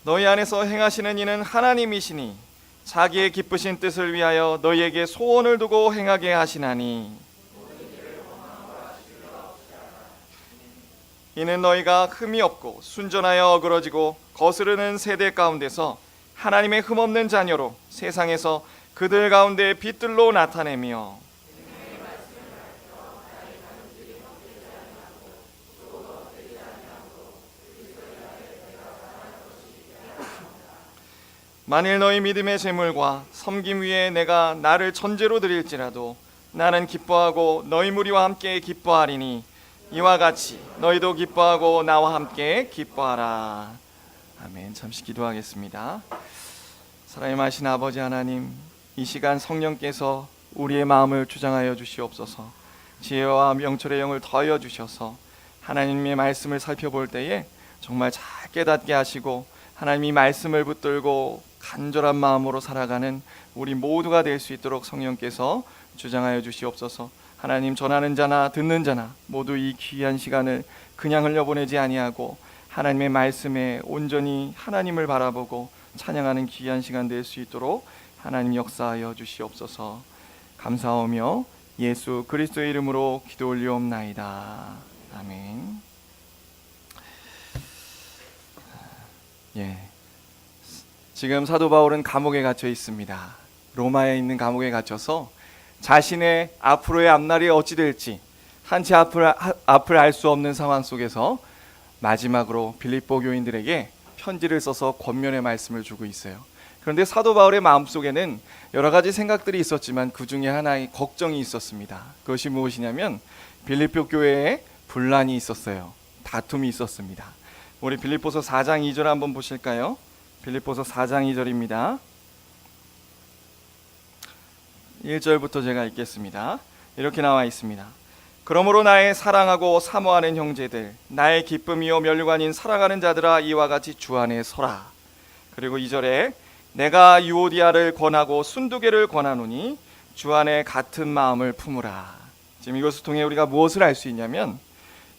너희 안에서 행하시는 이는 하나님이시니 자기의 기쁘신 뜻을 위하여 너희에게 소원을 두고 행하게 하시나니 이는 너희가 흠이 없고 순전하여 어그러지고 거스르는 세대 가운데서 하나님의 흠없는 자녀로 세상에서 그들 가운데 빛들로 나타내며 만일 너희 믿음의 제물과 섬김 위에 내가 나를 전제로 드릴지라도 나는 기뻐하고 너희 무리와 함께 기뻐하리니 이와 같이 너희도 기뻐하고 나와 함께 기뻐하라. 아멘. 잠시 기도하겠습니다. 사랑하신 아버지 하나님, 이 시간 성령께서 우리의 마음을 주장하여 주시옵소서. 지혜와 명철의 영을 더하여 주셔서 하나님의 말씀을 살펴볼 때에 정말 잘 깨닫게 하시고 하나님이 말씀을 붙들고 간절한 마음으로 살아가는 우리 모두가 될 수 있도록 성령께서 주장하여 주시옵소서. 하나님, 전하는 자나 듣는 자나 모두 이 귀한 시간을 그냥 흘려보내지 아니하고 하나님의 말씀에 온전히 하나님을 바라보고 찬양하는 귀한 시간 될 수 있도록 하나님 역사하여 주시옵소서. 감사하며 예수 그리스도의 이름으로 기도 올리옵나이다. 아멘. 지금 사도 바울은 감옥에 갇혀 있습니다. 로마에 있는 감옥에 갇혀서 자신의 앞으로의 앞날이 어찌 될지 한치 앞을 알 수 없는 상황 속에서 마지막으로 빌립보 교인들에게 편지를 써서 권면의 말씀을 주고 있어요. 그런데 사도 바울의 마음속에는 여러 가지 생각들이 있었지만 그 중에 하나의 걱정이 있었습니다. 그것이 무엇이냐면 빌립보 교회에 분란이 있었어요. 다툼이 있었습니다. 우리 빌립보서 4장 2절 한번 보실까요? 빌립보서 4장 2절입니다. 1절부터 제가 읽겠습니다. 이렇게 나와 있습니다. 그러므로 나의 사랑하고 사모하는 형제들, 나의 기쁨이요 멸관인 사랑하는 자들아, 이와 같이 주 안에 서라. 그리고 2절에 내가 유오디아를 권하고 순두개를 권하노니 주 안에 같은 마음을 품으라. 지금 이것을 통해 우리가 무엇을 알 수 있냐면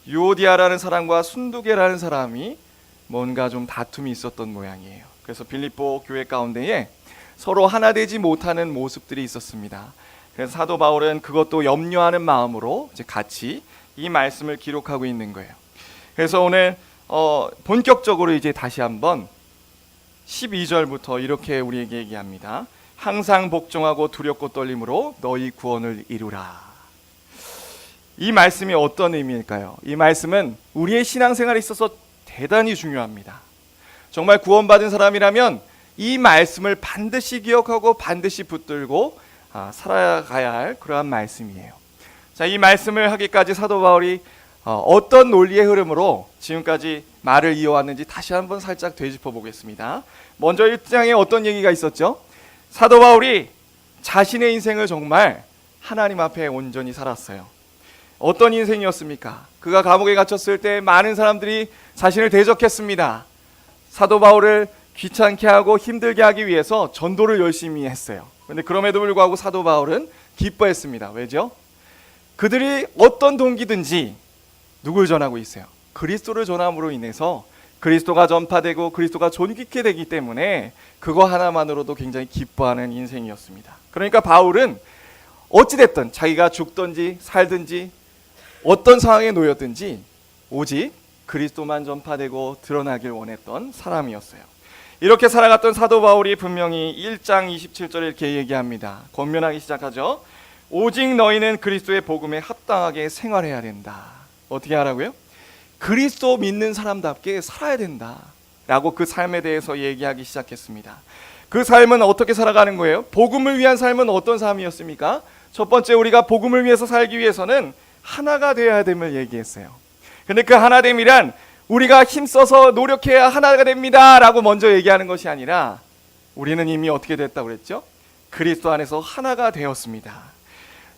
유오디아라는 사람과 순두개라는 사람이 뭔가 좀 다툼이 있었던 모양이에요. 그래서 빌립보 교회 가운데에 서로 하나 되지 못하는 모습들이 있었습니다. 그래서 사도 바울은 그것도 염려하는 마음으로 이제 같이 이 말씀을 기록하고 있는 거예요. 그래서 오늘 본격적으로 이제 다시 한번 12절부터 이렇게 우리에게 얘기합니다. 항상 복종하고 두렵고 떨림으로 너희 구원을 이루라. 이 말씀이 어떤 의미일까요? 이 말씀은 우리의 신앙생활에 있어서 대단히 중요합니다. 정말 구원받은 사람이라면 이 말씀을 반드시 기억하고 반드시 붙들고 살아가야 할 그러한 말씀이에요. 자, 이 말씀을 하기까지 사도 바울이 어떤 논리의 흐름으로 지금까지 말을 이어왔는지 다시 한번 살짝 되짚어 보겠습니다. 먼저 1장에 어떤 얘기가 있었죠? 사도 바울이 자신의 인생을 정말 하나님 앞에 온전히 살았어요. 어떤 인생이었습니까? 그가 감옥에 갇혔을 때 많은 사람들이 자신을 대적했습니다. 사도 바울을 귀찮게 하고 힘들게 하기 위해서 전도를 열심히 했어요. 그런데 그럼에도 불구하고 사도 바울은 기뻐했습니다. 왜죠? 그들이 어떤 동기든지 누굴 전하고 있어요? 그리스도를 전함으로 인해서 그리스도가 전파되고 그리스도가 존귀케 되기 때문에 그거 하나만으로도 굉장히 기뻐하는 인생이었습니다. 그러니까 바울은 어찌됐든 자기가 죽든지 살든지 어떤 상황에 놓였든지 오직 그리스도만 전파되고 드러나길 원했던 사람이었어요. 이렇게 살아갔던 사도 바울이 분명히 1장 27절에 이렇게 얘기합니다. 권면하기 시작하죠. 오직 너희는 그리스도의 복음에 합당하게 생활해야 된다. 어떻게 하라고요? 그리스도 믿는 사람답게 살아야 된다 라고 그 삶에 대해서 얘기하기 시작했습니다. 그 삶은 어떻게 살아가는 거예요? 복음을 위한 삶은 어떤 삶이었습니까? 첫 번째, 우리가 복음을 위해서 살기 위해서는 하나가 되어야 됨을 얘기했어요. 근데 그 하나됨이란 우리가 힘써서 노력해야 하나가 됩니다 라고 먼저 얘기하는 것이 아니라 우리는 이미 어떻게 됐다고 그랬죠? 그리스도 안에서 하나가 되었습니다.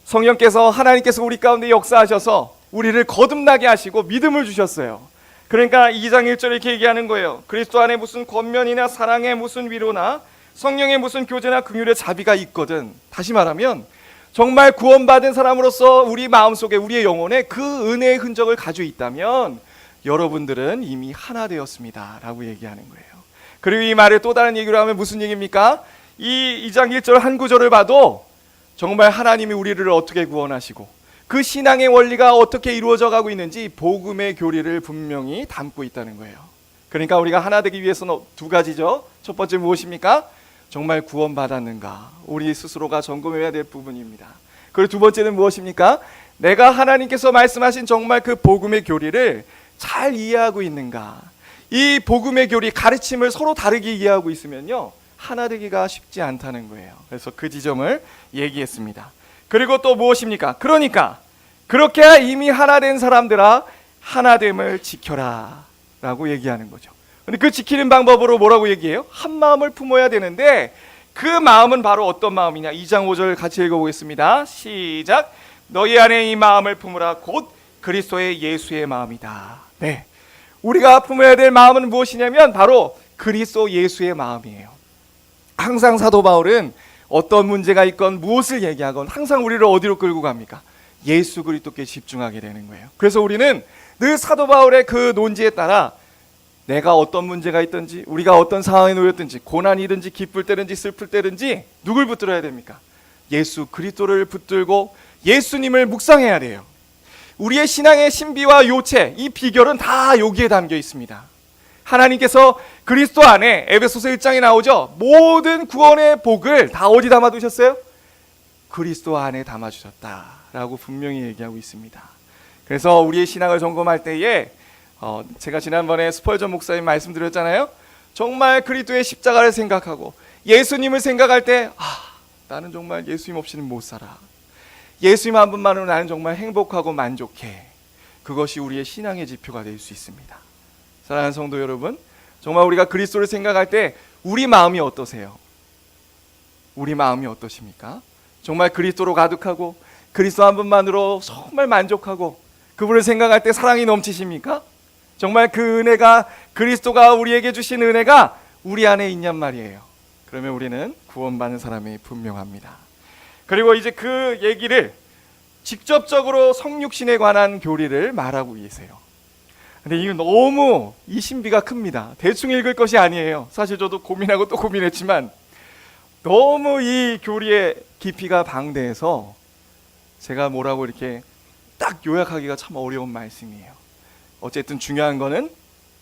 성령께서 하나님께서 우리 가운데 역사하셔서 우리를 거듭나게 하시고 믿음을 주셨어요. 그러니까 2장 1절에 이렇게 얘기하는 거예요. 그리스도 안에 무슨 권면이나 사랑의 무슨 위로나 성령의 무슨 교제나 긍휼의 자비가 있거든. 다시 말하면 정말 구원받은 사람으로서 우리 마음속에 우리의 영혼에 그 은혜의 흔적을 가지고 있다면 여러분들은 이미 하나 되었습니다 라고 얘기하는 거예요. 그리고 이 말을 또 다른 얘기로 하면 무슨 얘기입니까? 이 2장 1절 한 구절을 봐도 정말 하나님이 우리를 어떻게 구원하시고 그 신앙의 원리가 어떻게 이루어져 가고 있는지 복음의 교리를 분명히 담고 있다는 거예요. 그러니까 우리가 하나 되기 위해서는 두 가지죠. 첫 번째 무엇입니까? 정말 구원받았는가? 우리 스스로가 점검해야 될 부분입니다. 그리고 두 번째는 무엇입니까? 내가 하나님께서 말씀하신 정말 그 복음의 교리를 잘 이해하고 있는가? 이 복음의 교리, 가르침을 서로 다르게 이해하고 있으면요, 하나 되기가 쉽지 않다는 거예요. 그래서 그 지점을 얘기했습니다. 그리고 또 무엇입니까? 그러니까 그렇게 이미 하나 된 사람들아, 하나됨을 지켜라 라고 얘기하는 거죠. 근데 그 지키는 방법으로 뭐라고 얘기해요? 한 마음을 품어야 되는데 그 마음은 바로 어떤 마음이냐? 2장 5절 같이 읽어보겠습니다. 시작. 너희 안에 이 마음을 품으라. 곧 그리스도의 예수의 마음이다. 네, 우리가 품어야 될 마음은 무엇이냐면 바로 그리스도 예수의 마음이에요. 항상 사도 바울은 어떤 문제가 있건 무엇을 얘기하건 항상 우리를 어디로 끌고 갑니까? 예수 그리스도께 집중하게 되는 거예요. 그래서 우리는 늘 사도 바울의 그 논지에 따라 내가 어떤 문제가 있든지 우리가 어떤 상황에 놓였든지 고난이든지 기쁠 때든지 슬플 때든지 누굴 붙들어야 됩니까? 예수 그리스도를 붙들고 예수님을 묵상해야 돼요. 우리의 신앙의 신비와 요체, 이 비결은 다 여기에 담겨 있습니다. 하나님께서 그리스도 안에, 에베소서 1장에 나오죠, 모든 구원의 복을 다 어디 담아두셨어요? 그리스도 안에 담아주셨다라고 분명히 얘기하고 있습니다. 그래서 우리의 신앙을 점검할 때에 제가 지난번에 스펄전 목사님 말씀드렸잖아요. 정말 그리스도의 십자가를 생각하고 예수님을 생각할 때 나는 정말 예수님 없이는 못 살아. 예수님 한 분만으로 나는 정말 행복하고 만족해. 그것이 우리의 신앙의 지표가 될 수 있습니다. 사랑하는 성도 여러분, 정말 우리가 그리스도를 생각할 때 우리 마음이 어떠세요? 우리 마음이 어떠십니까? 정말 그리스도로 가득하고 그리스도 한 분만으로 정말 만족하고 그분을 생각할 때 사랑이 넘치십니까? 정말 그 은혜가, 그리스도가 우리에게 주신 은혜가 우리 안에 있냔 말이에요. 그러면 우리는 구원받는 사람이 분명합니다. 그리고 이제 그 얘기를 직접적으로 성육신에 관한 교리를 말하고 계세요. 근데 이거 너무 이 신비가 큽니다. 대충 읽을 것이 아니에요. 사실 저도 고민하고 또 고민했지만 너무 이 교리의 깊이가 방대해서 제가 뭐라고 이렇게 딱 요약하기가 참 어려운 말씀이에요. 어쨌든 중요한 거는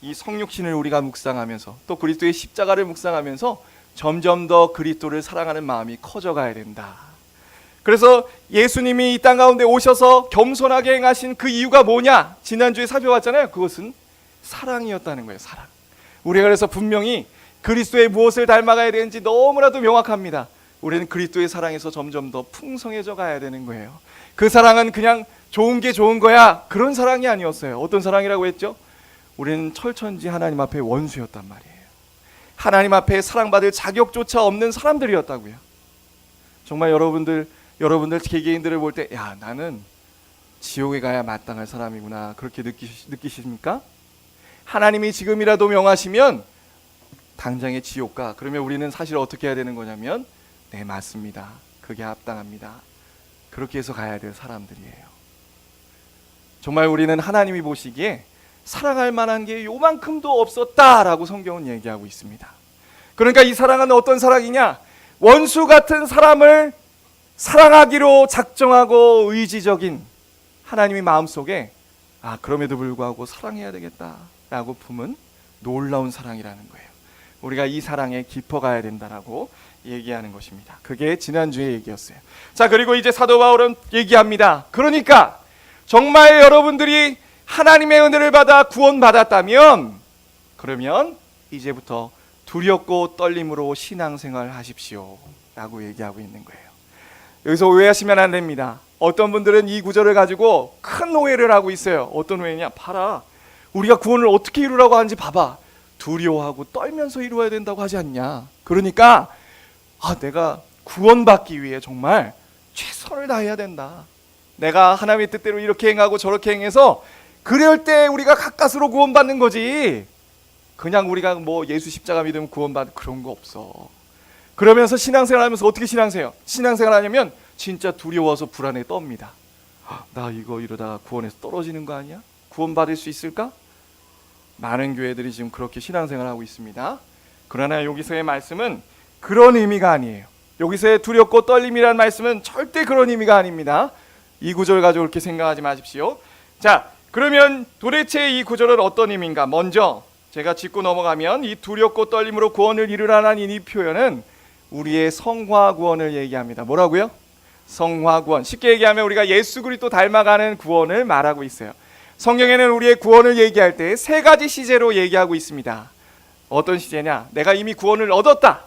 이 성육신을 우리가 묵상하면서 또 그리스도의 십자가를 묵상하면서 점점 더 그리스도를 사랑하는 마음이 커져가야 된다. 그래서 예수님이 이 땅 가운데 오셔서 겸손하게 행하신 그 이유가 뭐냐? 지난주에 살펴봤잖아요. 그것은 사랑이었다는 거예요. 사랑. 우리가 그래서 분명히 그리스도의 무엇을 닮아가야 되는지 너무나도 명확합니다. 우리는 그리스도의 사랑에서 점점 더 풍성해져 가야 되는 거예요. 그 사랑은 그냥 좋은 게 좋은 거야, 그런 사랑이 아니었어요. 어떤 사랑이라고 했죠? 우리는 철천지 하나님 앞에 원수였단 말이에요. 하나님 앞에 사랑받을 자격조차 없는 사람들이었다고요. 정말 여러분들 개개인들을 볼 때 야, 나는 지옥에 가야 마땅할 사람이구나, 그렇게 느끼십니까? 하나님이 지금이라도 명하시면 당장의 지옥 가. 그러면 우리는 사실 어떻게 해야 되는 거냐면 네, 맞습니다, 그게 합당합니다, 그렇게 해서 가야 될 사람들이에요. 정말 우리는 하나님이 보시기에 사랑할 만한 게 요만큼도 없었다라고 성경은 얘기하고 있습니다. 그러니까 이 사랑은 어떤 사랑이냐? 원수 같은 사람을 사랑하기로 작정하고 의지적인 하나님의 마음속에 그럼에도 불구하고 사랑해야 되겠다라고 품은 놀라운 사랑이라는 거예요. 우리가 이 사랑에 깊어가야 된다라고 얘기하는 것입니다. 그게 지난주의 얘기였어요. 자, 그리고 이제 사도 바울은 얘기합니다. 그러니까 정말 여러분들이 하나님의 은혜를 받아 구원받았다면 그러면 이제부터 두렵고 떨림으로 신앙생활 하십시오 라고 얘기하고 있는 거예요. 여기서 오해하시면 안 됩니다. 어떤 분들은 이 구절을 가지고 큰 오해를 하고 있어요. 어떤 오해냐? 봐라, 우리가 구원을 어떻게 이루라고 하는지 봐봐. 두려워하고 떨면서 이루어야 된다고 하지 않냐. 그러니까 내가 구원받기 위해 정말 최선을 다해야 된다. 내가 하나님의 뜻대로 이렇게 행하고 저렇게 행해서 그럴 때 우리가 가까스로 구원받는 거지, 그냥 우리가 뭐 예수 십자가 믿으면 구원받는 그런 거 없어. 그러면서 신앙생활 하면서 어떻게 신앙생활 하냐면 진짜 두려워서 불안에 떱니다. 나 이거 이러다가 구원에서 떨어지는 거 아니야? 구원받을 수 있을까? 많은 교회들이 지금 그렇게 신앙생활 하고 있습니다. 그러나 여기서의 말씀은 그런 의미가 아니에요. 여기서의 두렵고 떨림이라는 말씀은 절대 그런 의미가 아닙니다. 이 구절 가지고 그렇게 생각하지 마십시오. 자, 그러면 도대체 이 구절은 어떤 의미인가? 먼저 제가 짚고 넘어가면 이 두렵고 떨림으로 구원을 이루라는 이 표현은 우리의 성화 구원을 얘기합니다. 뭐라고요? 성화 구원. 쉽게 얘기하면 우리가 예수 그리스도 닮아가는 구원을 말하고 있어요. 성경에는 우리의 구원을 얘기할 때 세 가지 시제로 얘기하고 있습니다. 어떤 시제냐? 내가 이미 구원을 얻었다.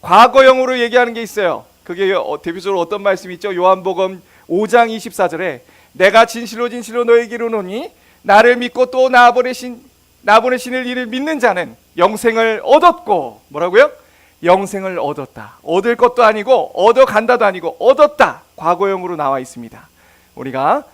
과거형으로 얘기하는 게 있어요. 그게 대표적으로 어떤 말씀이 있죠? 요한복음 5장 24절에 내가 진실로 진실로 너에게 이르노니 나를 믿고 또 나 보내신을 이를 믿는 자는 영생을 얻었고, 뭐라고요? 영생을 얻었다. 얻을 것도 아니고 얻어간다도 아니고 얻었다. 과거형으로 나와 있습니다. 우리가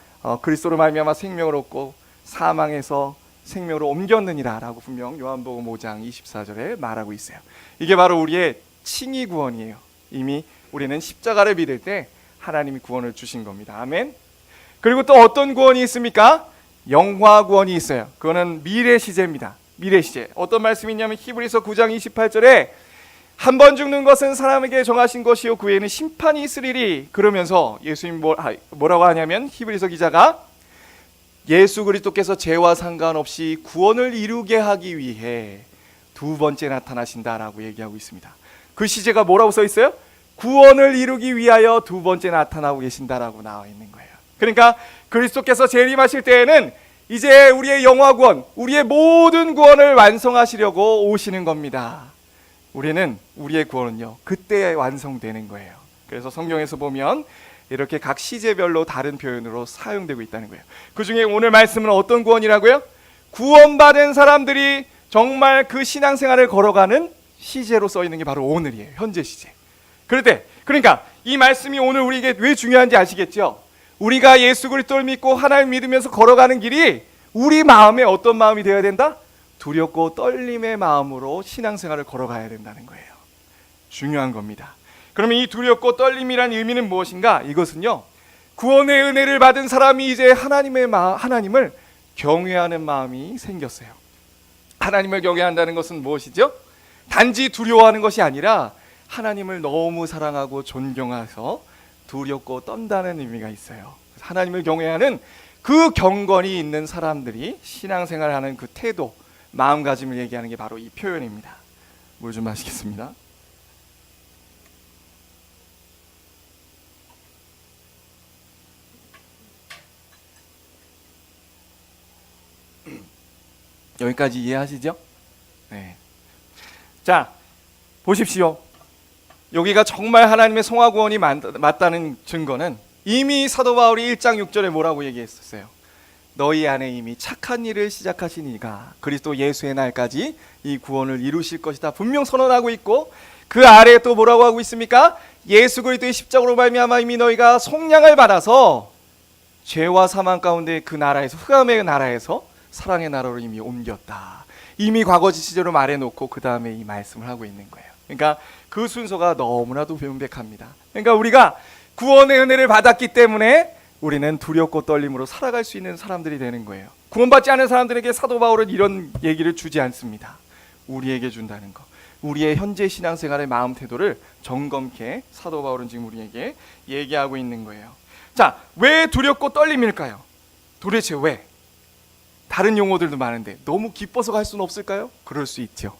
그리스도로 말미암아 생명을 얻고 사망에서 생명으로 옮겼느니라 라고 분명 요한복음 5장 24절에 말하고 있어요. 이게 바로 우리의 칭의 구원이에요. 이미 우리는 십자가를 믿을 때 하나님이 구원을 주신 겁니다. 아멘. 그리고 또 어떤 구원이 있습니까? 영화 구원이 있어요. 그거는 미래 시제입니다. 미래 시제. 어떤 말씀이 있냐면 히브리서 9장 28절에 한 번 죽는 것은 사람에게 정하신 것이요 그 후에는 심판이 있으리리. 그러면서 예수님 뭐라고 하냐면 히브리서 기자가 예수 그리스도께서 죄와 상관없이 구원을 이루게 하기 위해 두 번째 나타나신다라고 얘기하고 있습니다. 그 시제가 뭐라고 써 있어요? 구원을 이루기 위하여 두 번째 나타나고 계신다라고 나와 있는 거예요. 그러니까 그리스도께서 재림하실 때에는 이제 우리의 영화 구원, 우리의 모든 구원을 완성하시려고 오시는 겁니다. 우리는 우리의 구원은요 그때 완성되는 거예요. 그래서 성경에서 보면 이렇게 각 시제별로 다른 표현으로 사용되고 있다는 거예요. 그 중에 오늘 말씀은 어떤 구원이라고요? 구원받은 사람들이 정말 그 신앙생활을 걸어가는 시제로 써 있는 게 바로 오늘이에요. 현재 시제. 그러니까 이 말씀이 오늘 우리에게 왜 중요한지 아시겠죠? 우리가 예수 그리스도를 믿고 하나님 믿으면서 걸어가는 길이 우리 마음에 어떤 마음이 되어야 된다? 두렵고 떨림의 마음으로 신앙생활을 걸어가야 된다는 거예요. 중요한 겁니다. 그러면 이 두렵고 떨림이란 의미는 무엇인가? 이것은요 구원의 은혜를 받은 사람이 이제 하나님을 경외하는 마음이 생겼어요. 하나님을 경외한다는 것은 무엇이죠? 단지 두려워하는 것이 아니라 하나님을 너무 사랑하고 존경해서 두렵고 떤다는 의미가 있어요. 하나님을 경외하는 그 경건이 있는 사람들이 신앙생활하는 그 태도, 마음가짐을 얘기하는 게 바로 이 표현입니다. 물 좀 마시겠습니다. 여기까지 이해하시죠? 네. 자, 보십시오. 여기가 정말 하나님의 성화 구원이 맞다는 증거는 이미 사도 바울이 1장 6절에 뭐라고 얘기했었어요? 너희 안에 이미 착한 일을 시작하신 이가 그리스도 예수의 날까지 이 구원을 이루실 것이다 분명 선언하고 있고, 그 아래에 또 뭐라고 하고 있습니까? 예수 그리스도의 십자가로 말미암아 이미 너희가 속량을 받아서 죄와 사망 가운데 그 나라에서, 흑암의 나라에서 사랑의 나라로 이미 옮겼다. 이미 과거 시제로 말해놓고 그 다음에 이 말씀을 하고 있는 거예요. 그러니까 그 순서가 너무나도 명백합니다. 그러니까 우리가 구원의 은혜를 받았기 때문에 우리는 두렵고 떨림으로 살아갈 수 있는 사람들이 되는 거예요. 구원받지 않은 사람들에게 사도 바울은 이런 얘기를 주지 않습니다. 우리에게 준다는 거. 우리의 현재 신앙생활의 마음 태도를 점검케 사도 바울은 지금 우리에게 얘기하고 있는 거예요. 자, 왜 두렵고 떨림일까요? 도대체 왜? 다른 용어들도 많은데 너무 기뻐서 갈 수는 없을까요? 그럴 수 있죠.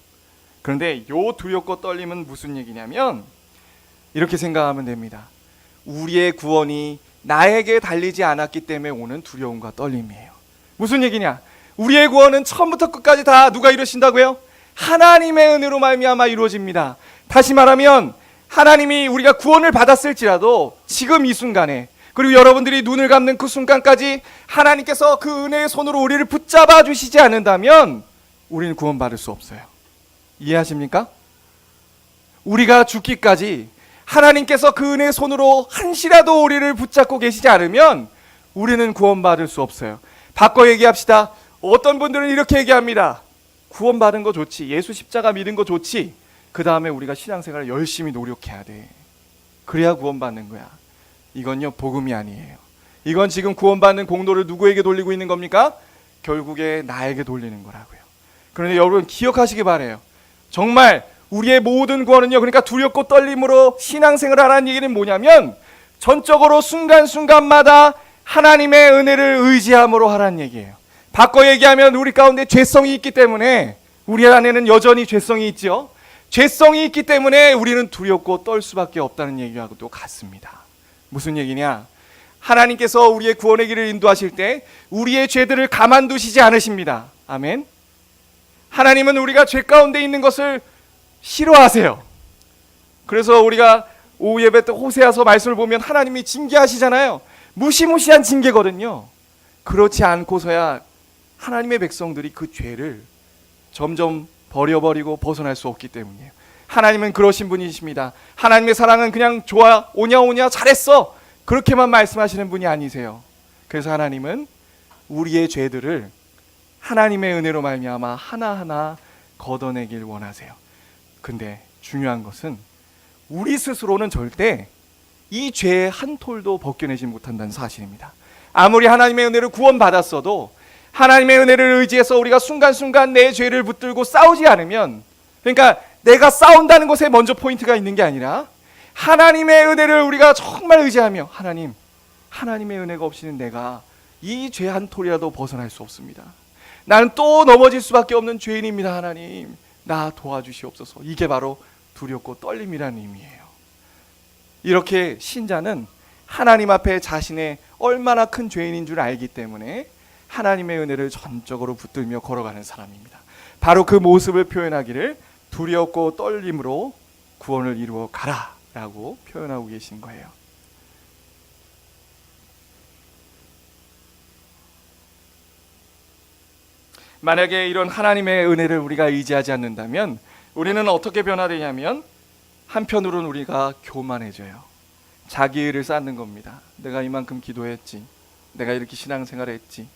그런데 요 두렵고 떨림은 무슨 얘기냐면 이렇게 생각하면 됩니다. 우리의 구원이 나에게 달리지 않았기 때문에 오는 두려움과 떨림이에요. 무슨 얘기냐? 우리의 구원은 처음부터 끝까지 다 누가 이루신다고요? 하나님의 은혜로 말미암아 이루어집니다. 다시 말하면 하나님이 우리가 구원을 받았을지라도 지금 이 순간에, 그리고 여러분들이 눈을 감는 그 순간까지 하나님께서 그 은혜의 손으로 우리를 붙잡아 주시지 않는다면 우리는 구원받을 수 없어요. 이해하십니까? 우리가 죽기까지 하나님께서 그 은혜의 손으로 한시라도 우리를 붙잡고 계시지 않으면 우리는 구원받을 수 없어요. 바꿔 얘기합시다. 어떤 분들은 이렇게 얘기합니다. 구원받은 거 좋지, 예수 십자가 믿은 거 좋지, 그 다음에 우리가 신앙생활을 열심히 노력해야 돼. 그래야 구원받는 거야. 이건요 복음이 아니에요. 이건 지금 구원받는 공로를 누구에게 돌리고 있는 겁니까? 결국에 나에게 돌리는 거라고요. 그런데 여러분 기억하시기 바라요. 정말 우리의 모든 구원은요, 그러니까 두렵고 떨림으로 신앙생활을 하라는 얘기는 뭐냐면 전적으로 순간순간마다 하나님의 은혜를 의지함으로 하라는 얘기예요. 바꿔 얘기하면 우리 가운데 죄성이 있기 때문에, 우리 안에는 여전히 죄성이 있죠. 죄성이 있기 때문에 우리는 두렵고 떨 수밖에 없다는 얘기하고도 같습니다. 무슨 얘기냐? 하나님께서 우리의 구원의 길을 인도하실 때 우리의 죄들을 가만두시지 않으십니다. 아멘. 하나님은 우리가 죄 가운데 있는 것을 싫어하세요. 그래서 우리가 오후 예배 때 호세아서 말씀을 보면 하나님이 징계하시잖아요. 무시무시한 징계거든요. 그렇지 않고서야 하나님의 백성들이 그 죄를 점점 버려버리고 벗어날 수 없기 때문이에요. 하나님은 그러신 분이십니다. 하나님의 사랑은 그냥 좋아, 오냐 오냐 잘했어, 그렇게만 말씀하시는 분이 아니세요. 그래서 하나님은 우리의 죄들을 하나님의 은혜로 말미암아 하나하나 걷어내길 원하세요. 근데 중요한 것은 우리 스스로는 절대 이 죄의 한 톨도 벗겨내지 못한다는 사실입니다. 아무리 하나님의 은혜를 구원받았어도 하나님의 은혜를 의지해서 우리가 순간순간 내 죄를 붙들고 싸우지 않으면, 그러니까 내가 싸운다는 것에 먼저 포인트가 있는 게 아니라 하나님의 은혜를 우리가 정말 의지하며, 하나님의 은혜가 없이는 내가 이 죄 한 톨이라도 벗어날 수 없습니다. 나는 또 넘어질 수밖에 없는 죄인입니다. 하나님, 나 도와주시옵소서. 이게 바로 두렵고 떨림이라는 의미예요. 이렇게 신자는 하나님 앞에 자신의 얼마나 큰 죄인인 줄 알기 때문에 하나님의 은혜를 전적으로 붙들며 걸어가는 사람입니다. 바로 그 모습을 표현하기를 두렵고 떨림으로 구원을 이루어 가라 라고 표현하고 계신 거예요. 만약에 이런 하나님의 은혜를 우리가 의지하지 않는다면 우리는 어떻게 변화되냐면, 한편으로는 우리가 교만해져요. 자기 의를 쌓는 겁니다. 내가 이만큼 기도했지, 내가 이렇게 신앙생활을 했지.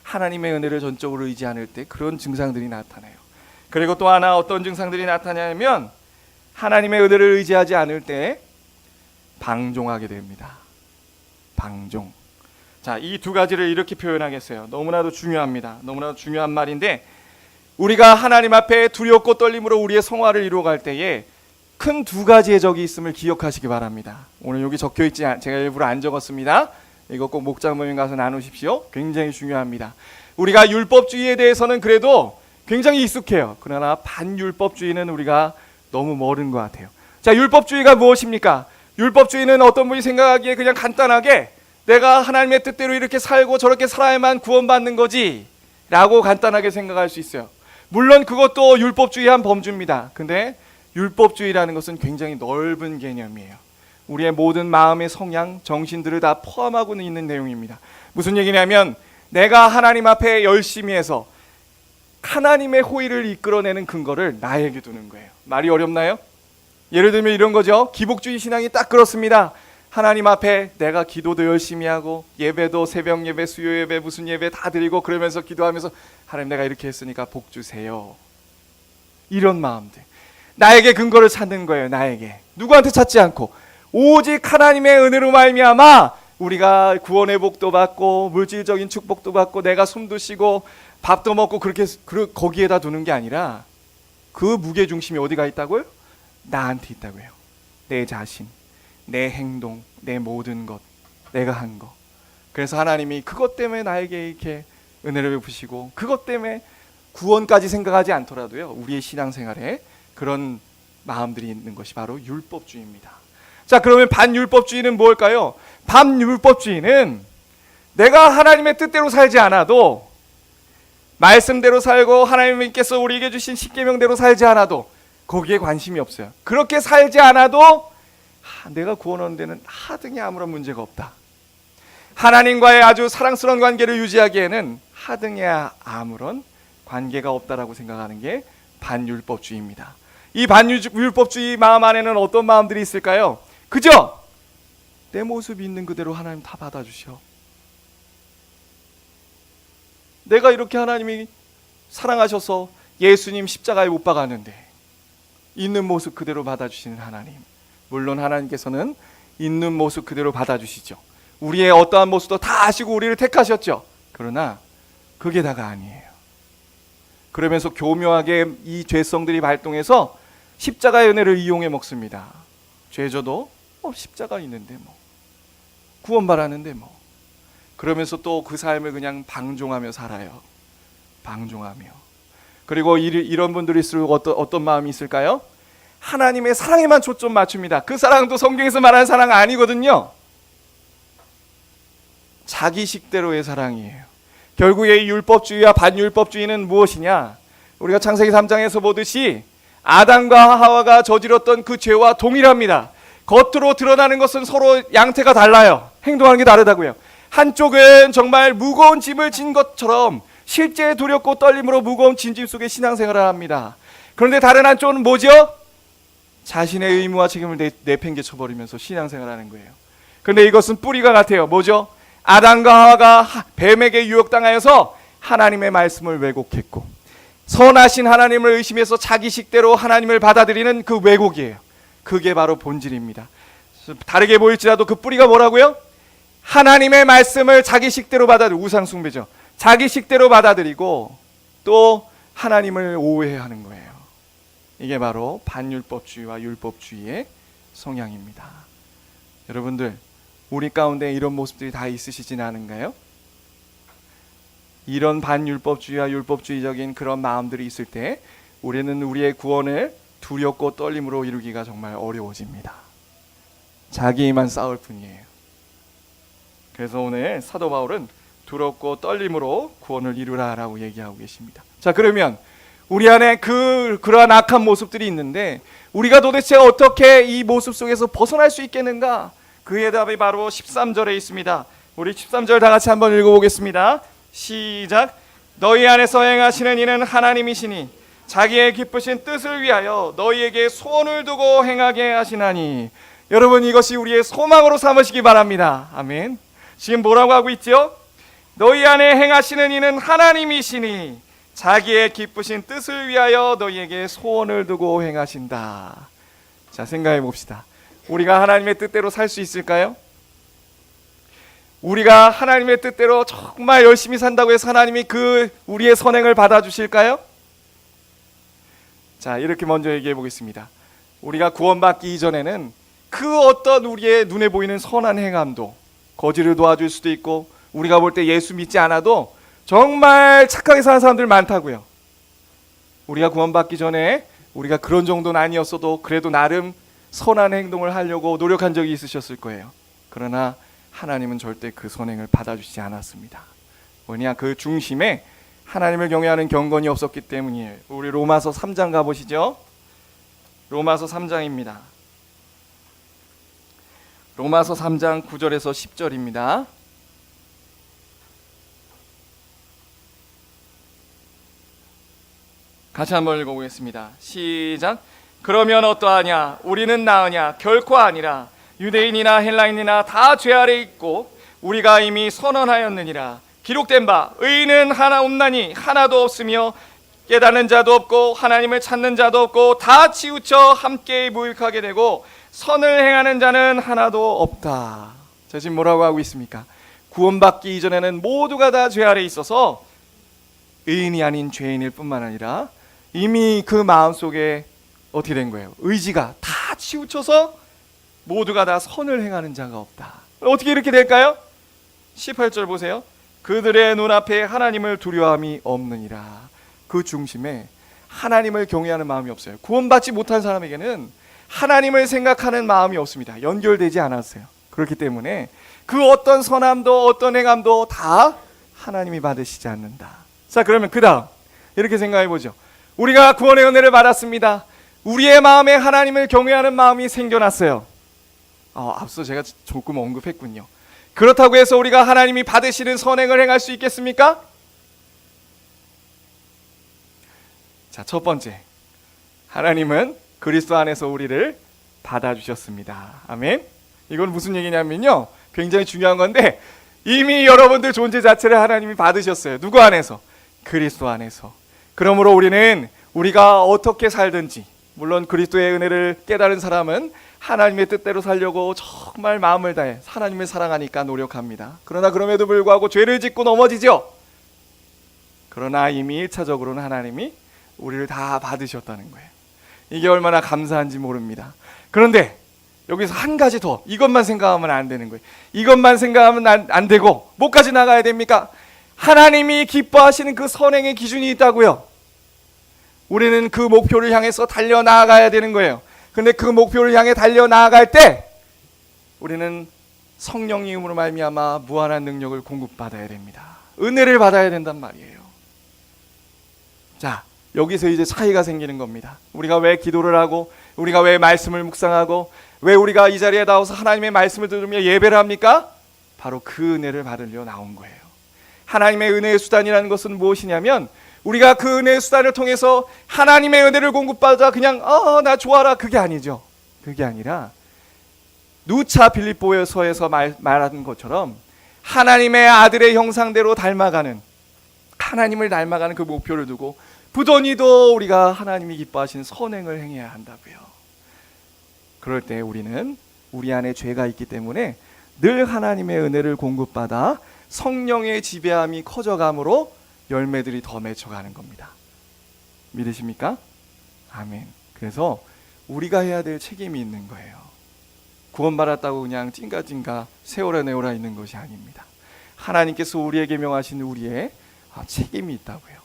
하나님의 은혜를 전적으로 의지 않을 때 그런 증상들이 나타나요. 그리고 또 하나 어떤 증상들이 나타나냐면, 하나님의 은혜를 의지하지 않을 때 방종하게 됩니다. 방종. 자, 이 두 가지를 이렇게 표현하겠어요. 너무나도 중요합니다. 너무나도 중요한 말인데, 우리가 하나님 앞에 두렵고 떨림으로 우리의 성화를 이루어갈 때에 큰 두 가지의 적이 있음을 기억하시기 바랍니다. 오늘 여기 적혀있지, 제가 일부러 안 적었습니다. 이거 꼭 목장 모임 가서 나누십시오. 굉장히 중요합니다. 우리가 율법주의에 대해서는 그래도 굉장히 익숙해요. 그러나 반율법주의는 우리가 너무 모르는 것 같아요. 자, 율법주의가 무엇입니까? 율법주의는 어떤 분이 생각하기에 그냥 간단하게 내가 하나님의 뜻대로 이렇게 살고 저렇게 살아야만 구원받는 거지 라고 간단하게 생각할 수 있어요. 물론 그것도 율법주의의 한 범주입니다. 근데 율법주의라는 것은 굉장히 넓은 개념이에요. 우리의 모든 마음의 성향, 정신들을 다 포함하고 있는 내용입니다. 무슨 얘기냐면, 내가 하나님 앞에 열심히 해서 하나님의 호의를 이끌어내는 근거를 나에게 두는 거예요. 말이 어렵나요? 예를 들면 이런 거죠. 기복주의 신앙이 딱 그렇습니다. 하나님 앞에 내가 기도도 열심히 하고 예배도 새벽 예배, 수요 예배, 무슨 예배 다 드리고 그러면서 기도하면서 하나님 내가 이렇게 했으니까 복 주세요. 이런 마음들. 나에게 근거를 찾는 거예요. 나에게. 누구한테 찾지 않고 오직 하나님의 은혜로 말미암아 우리가 구원의 복도 받고 물질적인 축복도 받고 내가 숨도 쉬고 밥도 먹고 그렇게 거기에다 두는 게 아니라, 그 무게중심이 어디가 있다고요? 나한테 있다고요. 내 자신, 내 행동, 내 모든 것, 내가 한 것. 그래서 하나님이 그것 때문에 나에게 이렇게 은혜를 베푸시고, 그것 때문에 구원까지 생각하지 않더라도요, 우리의 신앙생활에 그런 마음들이 있는 것이 바로 율법주의입니다. 자, 그러면 반율법주의는 뭘까요? 반율법주의는 내가 하나님의 뜻대로 살지 않아도, 말씀대로 살고 하나님께서 우리에게 주신 십계명대로 살지 않아도 거기에 관심이 없어요. 그렇게 살지 않아도 내가 구원 얻는 데는 하등이 아무런 문제가 없다. 하나님과의 아주 사랑스러운 관계를 유지하기에는 하등의 아무런 관계가 없다라고 생각하는 게 반율법주의입니다. 이 반율법주의 마음 안에는 어떤 마음들이 있을까요? 그죠? 내 모습이 있는 그대로 하나님 다 받아주셔. 내가 이렇게 하나님이 사랑하셔서 예수님 십자가에 못 박았는데 있는 모습 그대로 받아주시는 하나님. 물론 하나님께서는 있는 모습 그대로 받아주시죠. 우리의 어떠한 모습도 다 아시고 우리를 택하셨죠. 그러나 그게 다가 아니에요. 그러면서 교묘하게 이 죄성들이 발동해서 십자가의 은혜를 이용해 먹습니다. 죄져도 십자가 있는데 구원받았는데 그러면서 또 그 삶을 그냥 방종하며 살아요. 방종하며. 그리고 이런 분들일수록 어떤 마음이 있을까요? 하나님의 사랑에만 초점 맞춥니다. 그 사랑도 성경에서 말하는 사랑 아니거든요. 자기식대로의 사랑이에요. 결국에 율법주의와 반율법주의는 무엇이냐? 우리가 창세기 3장에서 보듯이 아담과 하와가 저질렀던 그 죄와 동일합니다. 겉으로 드러나는 것은 서로 양태가 달라요. 행동하는 게 다르다고요. 한쪽은 정말 무거운 짐을 진 것처럼 실제 두렵고 떨림으로 무거운 짐 속에 신앙생활을 합니다. 그런데 다른 한쪽은 뭐죠? 자신의 의무와 책임을 내팽개쳐버리면서 신앙생활하는 거예요. 그런데 이것은 뿌리가 같아요. 뭐죠? 아담과 하와가 뱀에게 유혹당하여서 하나님의 말씀을 왜곡했고 선하신 하나님을 의심해서 자기식대로 하나님을 받아들이는 그 왜곡이에요. 그게 바로 본질입니다. 다르게 보일지라도 그 뿌리가 뭐라고요? 하나님의 말씀을 자기식대로 받아들이고, 우상 숭배죠. 자기식대로 받아들이고 또 하나님을 오해하는 거예요. 이게 바로 반율법주의와 율법주의의 성향입니다. 여러분들, 우리 가운데 이런 모습들이 다 있으시진 않은가요? 이런 반율법주의와 율법주의적인 그런 마음들이 있을 때 우리는 우리의 구원을 두렵고 떨림으로 이루기가 정말 어려워집니다. 자기만 싸울 뿐이에요. 그래서 오늘 사도 바울은 두렵고 떨림으로 구원을 이루라라고 얘기하고 계십니다. 자, 그러면 우리 안에 그러한 악한 모습들이 있는데 우리가 도대체 어떻게 이 모습 속에서 벗어날 수 있겠는가? 그의 답이 바로 13절에 있습니다. 우리 13절 다 같이 한번 읽어보겠습니다. 시작. 너희 안에서 행하시는 이는 하나님이시니 자기의 기쁘신 뜻을 위하여 너희에게 소원을 두고 행하게 하시나니. 여러분, 이것이 우리의 소망으로 삼으시기 바랍니다. 아멘. 지금 뭐라고 하고 있죠? 너희 안에 행하시는 이는 하나님이시니 자기의 기쁘신 뜻을 위하여 너희에게 소원을 두고 행하신다. 자, 생각해 봅시다. 우리가 하나님의 뜻대로 살 수 있을까요? 우리가 하나님의 뜻대로 정말 열심히 산다고 해서 하나님이 우리의 선행을 받아주실까요? 자, 이렇게 먼저 얘기해 보겠습니다. 우리가 구원받기 이전에는 그 어떤 우리의 눈에 보이는 선한 행함도 거지를 도와줄 수도 있고, 우리가 볼 때 예수 믿지 않아도 정말 착하게 사는 사람들 많다고요. 우리가 구원받기 전에 우리가 그런 정도는 아니었어도 그래도 나름 선한 행동을 하려고 노력한 적이 있으셨을 거예요. 그러나 하나님은 절대 그 선행을 받아주시지 않았습니다. 뭐냐, 그 중심에 하나님을 경외하는 경건이 없었기 때문이에요. 우리 로마서 3장 가보시죠. 로마서 3장입니다. 로마서 3장 9절에서 10절입니다. 같이 한번 읽어보겠습니다. 시작. 그러면 어떠하냐? 우리는 나으냐? 결코 아니라. 유대인이나 헬라인이나 다 죄 아래 있고 우리가 이미 선언하였느니라. 기록된 바 의인은 하나 없나니 하나도 없으며 깨닫는 자도 없고 하나님을 찾는 자도 없고 다 치우쳐 함께 무익하게 되고 선을 행하는 자는 하나도 없다. 자, 지금 뭐라고 하고 있습니까? 구원받기 이전에는 모두가 다 죄 아래 있어서 의인이 아닌 죄인일 뿐만 아니라 이미 그 마음속에 어떻게 된 거예요? 의지가 다 치우쳐서 모두가 다 선을 행하는 자가 없다. 어떻게 이렇게 될까요? 18절 보세요. 그들의 눈앞에 하나님을 두려움이 없느니라. 그 중심에 하나님을 경외하는 마음이 없어요. 구원받지 못한 사람에게는 하나님을 생각하는 마음이 없습니다. 연결되지 않았어요. 그렇기 때문에 그 어떤 선함도 어떤 행함도 다 하나님이 받으시지 않는다. 자, 그러면 그 다음 이렇게 생각해 보죠. 우리가 구원의 은혜를 받았습니다. 우리의 마음에 하나님을 경외하는 마음이 생겨났어요. 앞서 제가 조금 언급했군요. 그렇다고 해서 우리가 하나님이 받으시는 선행을 행할 수 있겠습니까? 자, 첫 번째, 하나님은 그리스도 안에서 우리를 받아주셨습니다. 아멘. 이건 무슨 얘기냐면요, 굉장히 중요한 건데 이미 여러분들 존재 자체를 하나님이 받으셨어요. 누구 안에서? 그리스도 안에서. 그러므로 우리는 우리가 어떻게 살든지, 물론 그리스도의 은혜를 깨달은 사람은 하나님의 뜻대로 살려고 정말 마음을 다해 하나님을 사랑하니까 노력합니다. 그러나 그럼에도 불구하고 죄를 짓고 넘어지죠. 그러나 이미 1차적으로는 하나님이 우리를 다 받으셨다는 거예요. 이게 얼마나 감사한지 모릅니다. 그런데 여기서 한 가지 더, 이것만 생각하면 안 되는 거예요. 이것만 생각하면 안 되고 뭐까지 나가야 됩니까? 하나님이 기뻐하시는 그 선행의 기준이 있다고요. 우리는 그 목표를 향해서 달려나가야 되는 거예요. 근데 그 목표를 향해 달려나갈 때 우리는 성령님으로 말미암아 무한한 능력을 공급받아야 됩니다. 은혜를 받아야 된단 말이에요. 자, 여기서 이제 차이가 생기는 겁니다. 우리가 왜 기도를 하고, 우리가 왜 말씀을 묵상하고, 왜 우리가 이 자리에 나와서 하나님의 말씀을 들으며 예배를 합니까? 바로 그 은혜를 받으려 나온 거예요. 하나님의 은혜의 수단이라는 것은 무엇이냐면, 우리가 그 은혜의 수단을 통해서 하나님의 은혜를 공급받아 그냥 나 좋아라, 그게 아니죠. 그게 아니라 누차 빌립보서에서 말한 것처럼 하나님의 아들의 형상대로 닮아가는, 하나님을 닮아가는 그 목표를 두고 부더니도 우리가 하나님이 기뻐하시는 선행을 행해야 한다고요. 그럴 때 우리는 우리 안에 죄가 있기 때문에 늘 하나님의 은혜를 공급받아 성령의 지배함이 커져감으로 열매들이 더 맺혀가는 겁니다. 믿으십니까? 아멘. 그래서 우리가 해야 될 책임이 있는 거예요. 구원받았다고 그냥 찡가찡가 세오라 내오라 있는 것이 아닙니다. 하나님께서 우리에게 명하신 우리의 책임이 있다고요.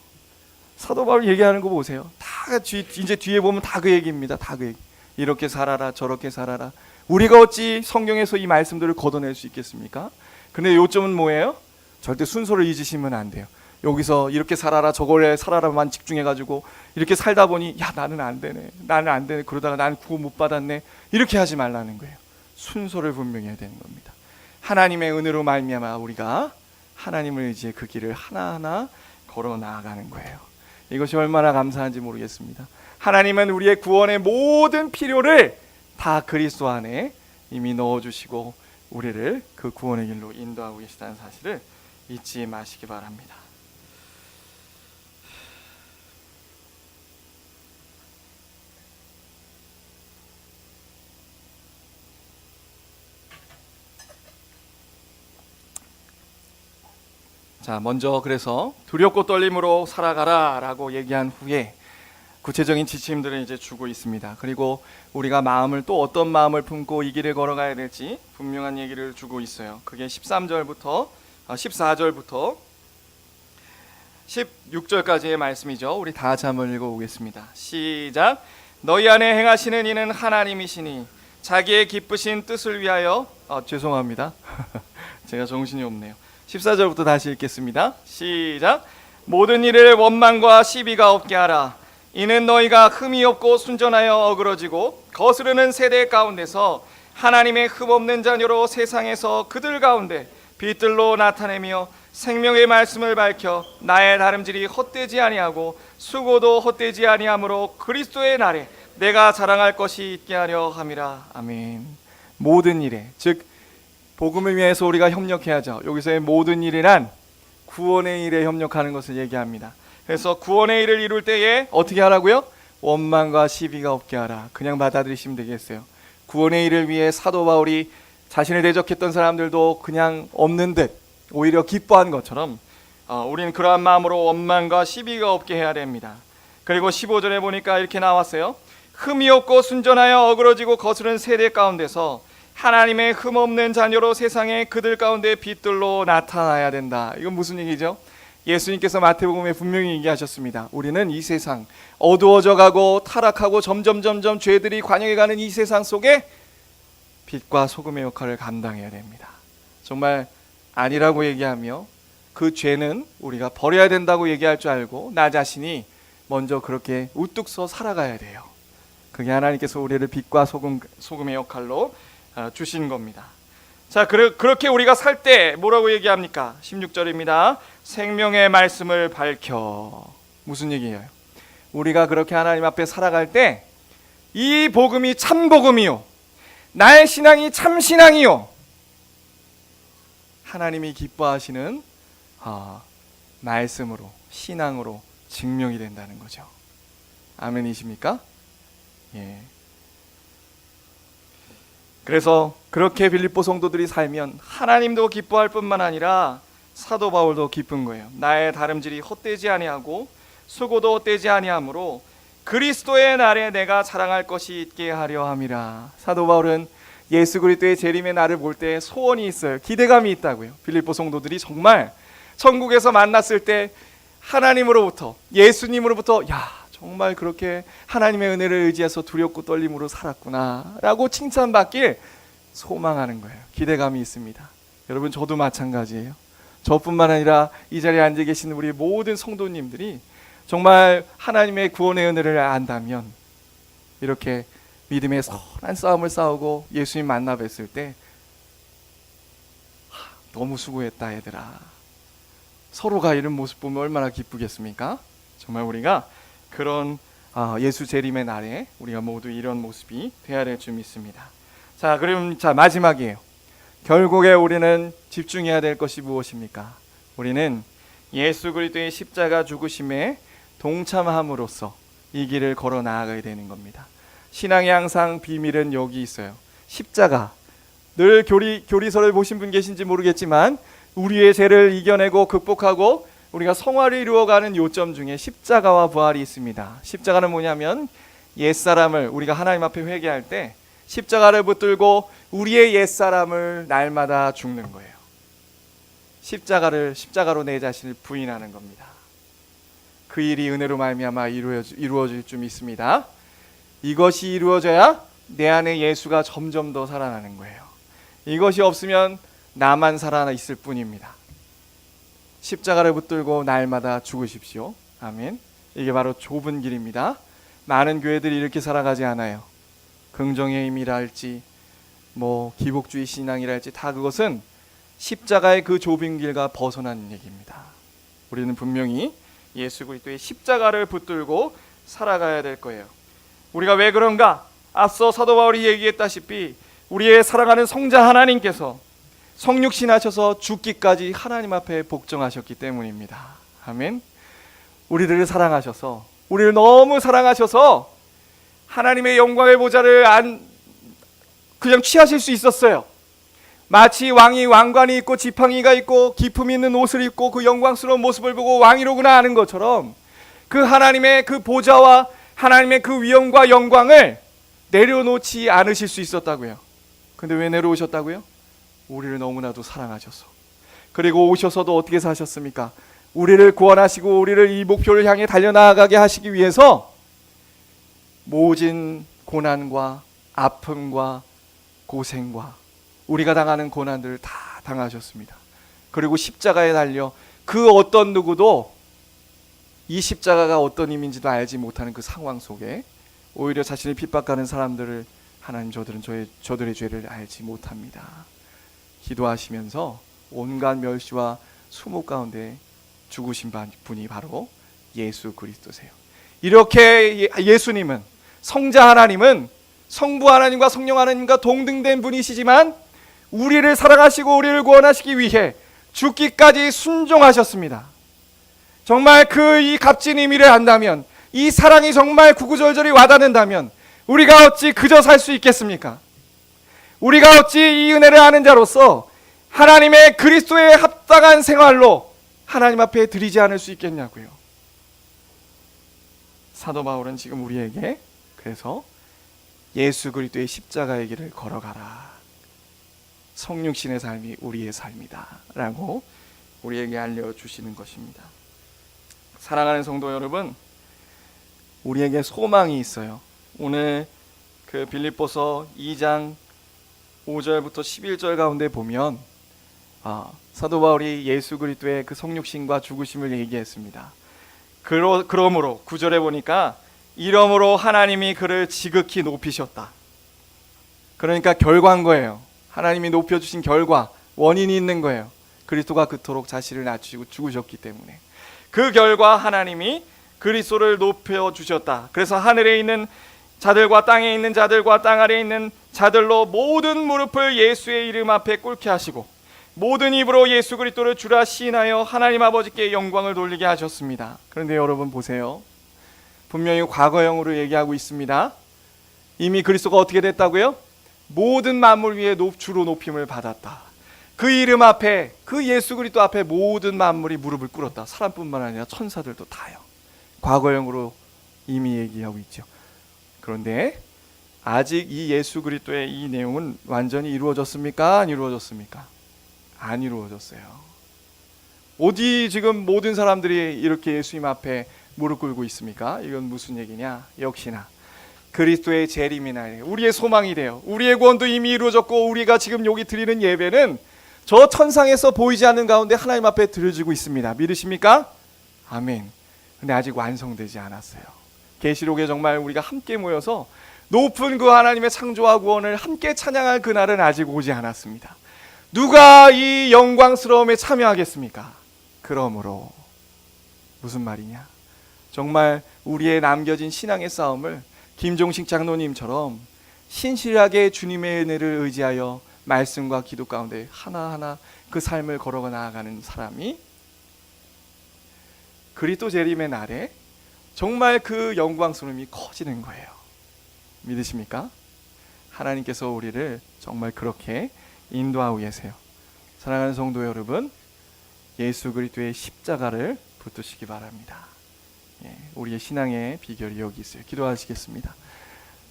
사도 바울 얘기하는 거 보세요. 다 이제 뒤에 보면 다 그 얘기입니다. 다 그 얘기. 이렇게 살아라, 저렇게 살아라. 우리가 어찌 성경에서 이 말씀들을 걷어낼 수 있겠습니까? 근데 요점은 뭐예요? 절대 순서를 잊으시면 안 돼요. 여기서 이렇게 살아라, 저거에 살아라만 집중해가지고 이렇게 살다 보니 나는 안 되네, 나는 안 되네, 그러다가 나는 구원 못 받았네, 이렇게 하지 말라는 거예요. 순서를 분명히 해야 되는 겁니다. 하나님의 은혜로 말미암아 우리가 하나님을 의지해 그 길을 하나하나 걸어 나아가는 거예요. 이것이 얼마나 감사한지 모르겠습니다. 하나님은 우리의 구원의 모든 필요를 다 그리스도 안에 이미 넣어주시고 우리를 그 구원의 길로 인도하고 계시다는 사실을 잊지 마시기 바랍니다. 자, 먼저 그래서 두렵고 떨림으로 살아가라 라고 얘기한 후에 구체적인 지침들을 이제 주고 있습니다. 그리고 우리가 마음을 또 어떤 마음을 품고 이 길을 걸어가야 될지 분명한 얘기를 주고 있어요. 그게 14절부터 16절까지의 말씀이죠. 우리 다 같이 한번 읽어보겠습니다. 시작. 너희 안에 행하시는 이는 하나님이시니 자기의 기쁘신 뜻을 위하여 죄송합니다. 제가 정신이 없네요. 14절부터 다시 읽겠습니다. 시작. 모든 일을 원망과 시비가 없게 하라. 이는 너희가 흠이 없고 순전하여 어그러지고 거스르는 세대 가운데서 하나님의 흠없는 자녀로 세상에서 그들 가운데 빛들로 나타내며 생명의 말씀을 밝혀 나의 다름질이 헛되지 아니하고 수고도 헛되지 아니하므로 그리스도의 날에 내가 자랑할 것이 있게 하려 함이라. 아멘. 모든 일에, 즉 복음을 위해서 우리가 협력해야죠. 여기서의 모든 일이란 구원의 일에 협력하는 것을 얘기합니다. 그래서 구원의 일을 이룰 때에 어떻게 하라고요? 원망과 시비가 없게 하라. 그냥 받아들이시면 되겠어요. 구원의 일을 위해 사도 바울이 자신을 대적했던 사람들도 그냥 없는 듯 오히려 기뻐한 것처럼 우리는 그러한 마음으로 원망과 시비가 없게 해야 됩니다. 그리고 15절에 보니까 이렇게 나왔어요. 흠이 없고 순전하여 어그러지고 거스른 세대 가운데서 하나님의 흠없는 자녀로 세상에 그들 가운데 빛들로 나타나야 된다. 이건 무슨 얘기죠? 예수님께서 마태복음에 분명히 얘기하셨습니다. 우리는 이 세상 어두워져 가고 타락하고 점점 죄들이 관영해가는 이 세상 속에 빛과 소금의 역할을 감당해야 됩니다. 정말 아니라고 얘기하며 그 죄는 우리가 버려야 된다고 얘기할 줄 알고 나 자신이 먼저 그렇게 우뚝 서 살아가야 돼요. 그게 하나님께서 우리를 빛과 소금의 역할로 주신 겁니다. 자, 그렇게 우리가 살 때 뭐라고 얘기합니까? 16절입니다. 생명의 말씀을 밝혀. 무슨 얘기예요? 우리가 그렇게 하나님 앞에 살아갈 때 이 복음이 참 복음이요, 나의 신앙이 참 신앙이요, 하나님이 기뻐하시는 말씀으로, 신앙으로 증명이 된다는 거죠. 아멘이십니까? 예. 그래서 그렇게 빌립보 성도들이 살면 하나님도 기뻐할 뿐만 아니라 사도 바울도 기쁜 거예요. 나의 다름질이 헛되지 아니하고 수고도 헛되지 아니하므로 그리스도의 날에 내가 자랑할 것이 있게 하려 함이라. 사도 바울은 예수 그리스도의 재림의 날을 볼 때 소원이 있어요. 기대감이 있다고요. 빌립보 성도들이 정말 천국에서 만났을 때 하나님으로부터, 예수님으로부터 야, 정말 그렇게 하나님의 은혜를 의지해서 두렵고 떨림으로 살았구나 라고 칭찬받길 소망하는 거예요. 기대감이 있습니다. 여러분, 저도 마찬가지예요. 저뿐만 아니라 이 자리에 앉아 계신 우리 모든 성도님들이 정말 하나님의 구원의 은혜를 안다면 이렇게 믿음의 선한 싸움을 싸우고 예수님 만나 뵀을 때 너무 수고했다 얘들아, 서로가 이런 모습 보면 얼마나 기쁘겠습니까? 정말 우리가 그런 예수 재림의 날에 우리가 모두 이런 모습이 되어야 될 줄 믿습니다. 자, 그럼 마지막이에요. 결국에 우리는 집중해야 될 것이 무엇입니까? 우리는 예수 그리스도의 십자가 죽으심에 동참함으로써 이 길을 걸어 나아가야 되는 겁니다. 신앙의 항상 비밀은 여기 있어요. 십자가. 늘 교리서를 보신 분 계신지 모르겠지만 우리의 죄를 이겨내고 극복하고 우리가 성화를 이루어가는 요점 중에 십자가와 부활이 있습니다. 십자가는 뭐냐면 옛사람을 우리가 하나님 앞에 회개할 때 십자가를 붙들고 우리의 옛사람을 날마다 죽는 거예요. 십자가로 내 자신을 부인하는 겁니다. 그 일이 은혜로 말미암아 이루어질 줄 믿습니다. 이것이 이루어져야 내 안에 예수가 점점 더 살아나는 거예요. 이것이 없으면 나만 살아나 있을 뿐입니다. 십자가를 붙들고 날마다 죽으십시오. 아멘. 이게 바로 좁은 길입니다. 많은 교회들이 이렇게 살아가지 않아요. 긍정의 힘이라 할지 기복주의 신앙이라 할지 다 그것은 십자가의 그 좁은 길과 벗어난 얘기입니다. 우리는 분명히 예수 그리스도의 십자가를 붙들고 살아가야 될 거예요. 우리가 왜 그런가? 앞서 사도 바울이 얘기했다시피 우리의 사랑하는 성자 하나님께서 성육신하셔서 죽기까지 하나님 앞에 복종하셨기 때문입니다. 아멘. 우리를 사랑하셔서, 우리를 너무 사랑하셔서 하나님의 영광의 보좌를 그냥 취하실 수 있었어요. 마치 왕이 왕관이 있고 지팡이가 있고 기품 있는 옷을 입고 그 영광스러운 모습을 보고 왕이로구나 하는 것처럼 그 하나님의 그 보좌와 하나님의 그 위엄과 영광을 내려놓지 않으실 수 있었다고요. 근데 왜 내려오셨다고요? 우리를 너무나도 사랑하셔서. 그리고 오셔서도 어떻게 사셨습니까? 우리를 구원하시고 우리를 이 목표를 향해 달려나가게 하시기 위해서 모진 고난과 아픔과 고생과 우리가 당하는 고난들을 다 당하셨습니다. 그리고 십자가에 달려 그 어떤 누구도 이 십자가가 어떤 의미인지도 알지 못하는 그 상황 속에 오히려 자신을 핍박하는 사람들을 하나님, 저들의 죄를 알지 못합니다. 기도하시면서 온갖 멸시와 수목 가운데 죽으신 분이 바로 예수 그리스도세요. 이렇게 예수님은, 성자 하나님은 성부 하나님과 성령 하나님과 동등된 분이시지만 우리를 사랑하시고 우리를 구원하시기 위해 죽기까지 순종하셨습니다. 정말 이 값진 의미를 안다면, 이 사랑이 정말 구구절절히 와닿는다면 우리가 어찌 그저 살 수 있겠습니까? 우리가 어찌 이 은혜를 아는 자로서 하나님의 그리스도에 합당한 생활로 하나님 앞에 드리지 않을 수 있겠냐고요. 사도 바울은 지금 우리에게 그래서 예수 그리스도의 십자가의 길을 걸어가라. 성육신의 삶이 우리의 삶이다 라고 우리에게 알려주시는 것입니다. 사랑하는 성도 여러분, 우리에게 소망이 있어요. 오늘 그 빌립보서 2장 5절부터 11절 가운데 보면 사도 바울이 예수 그리스도의 그 성육신과 죽으심을 얘기했습니다. 그러므로 9절에 보니까 이러므로 하나님이 그를 지극히 높이셨다. 그러니까 결과인 거예요. 하나님이 높여주신 결과, 원인이 있는 거예요. 그리스도가 그토록 자신을 낮추시고 죽으셨기 때문에 그 결과 하나님이 그리스도를 높여주셨다. 그래서 하늘에 있는 자들과 땅에 있는 자들과 땅 아래에 있는 자들로 모든 무릎을 예수의 이름 앞에 꿇게 하시고 모든 입으로 예수 그리스도를 주라 시인하여 하나님 아버지께 영광을 돌리게 하셨습니다. 그런데 여러분 보세요. 분명히 과거형으로 얘기하고 있습니다. 이미 그리스도가 어떻게 됐다고요? 모든 만물 위에 주로 높임을 받았다. 그 이름 앞에, 그 예수 그리스도 앞에 모든 만물이 무릎을 꿇었다. 사람뿐만 아니라 천사들도 다요. 과거형으로 이미 얘기하고 있죠. 그런데 아직 이 예수 그리스도의 이 내용은 완전히 이루어졌습니까? 안 이루어졌습니까? 안 이루어졌어요. 어디 지금 모든 사람들이 이렇게 예수님 앞에 무릎 꿇고 있습니까? 이건 무슨 얘기냐? 역시나 그리스도의 재림의 날에 우리의 소망이 돼요. 우리의 구원도 이미 이루어졌고 우리가 지금 여기 드리는 예배는 저 천상에서 보이지 않는 가운데 하나님 앞에 드려지고 있습니다. 믿으십니까? 아멘. 근데 아직 완성되지 않았어요. 계시록에 정말 우리가 함께 모여서 높은 그 하나님의 창조와 구원을 함께 찬양할 그날은 아직 오지 않았습니다. 누가 이 영광스러움에 참여하겠습니까? 그러므로 무슨 말이냐? 정말 우리의 남겨진 신앙의 싸움을 김종식 장로님처럼 신실하게 주님의 은혜를 의지하여 말씀과 기도 가운데 하나하나 그 삶을 걸어가 나아가는 사람이 그리스도 재림의 날에 정말 그 영광스러움이 커지는 거예요. 믿으십니까? 하나님께서 우리를 정말 그렇게 인도하고 계세요. 사랑하는 성도 여러분, 예수 그리스도의 십자가를 붙드시기 바랍니다. 우리의 신앙의 비결이 여기 있어요. 기도하시겠습니다.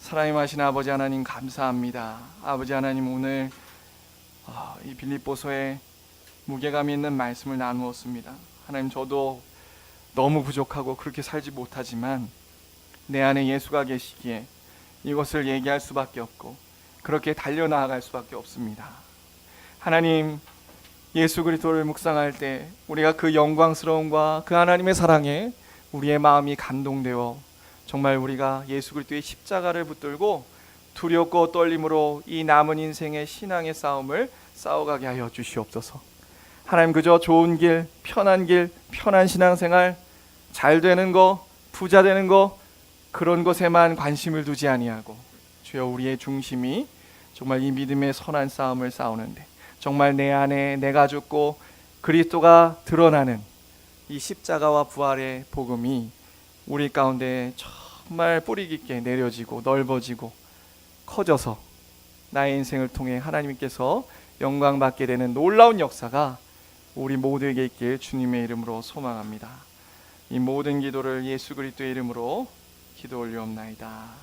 사랑하신 아버지 하나님 감사합니다. 아버지 하나님 오늘 이 빌립보서에 무게감 있는 말씀을 나누었습니다. 하나님 저도 너무 부족하고 그렇게 살지 못하지만 내 안에 예수가 계시기에 이것을 얘기할 수밖에 없고 그렇게 달려나아갈 수밖에 없습니다. 하나님 예수 그리스도를 묵상할 때 우리가 그 영광스러움과 그 하나님의 사랑에 우리의 마음이 감동되어 정말 우리가 예수 그리스도의 십자가를 붙들고 두렵고 떨림으로 이 남은 인생의 신앙의 싸움을 싸워가게 하여 주시옵소서. 하나님 그저 좋은 길, 편한 신앙생활, 잘 되는 거, 부자 되는 거 그런 것에만 관심을 두지 아니하고 주여 우리의 중심이 정말 이 믿음의 선한 싸움을 싸우는데 정말 내 안에 내가 죽고 그리스도가 드러나는 이 십자가와 부활의 복음이 우리 가운데 정말 뿌리 깊게 내려지고 넓어지고 커져서 나의 인생을 통해 하나님께서 영광 받게 되는 놀라운 역사가 우리 모두에게 있길 주님의 이름으로 소망합니다. 이 모든 기도를 예수 그리스도의 이름으로 기도 올리옵나이다. 아멘.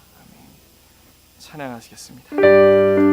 찬양하시겠습니다.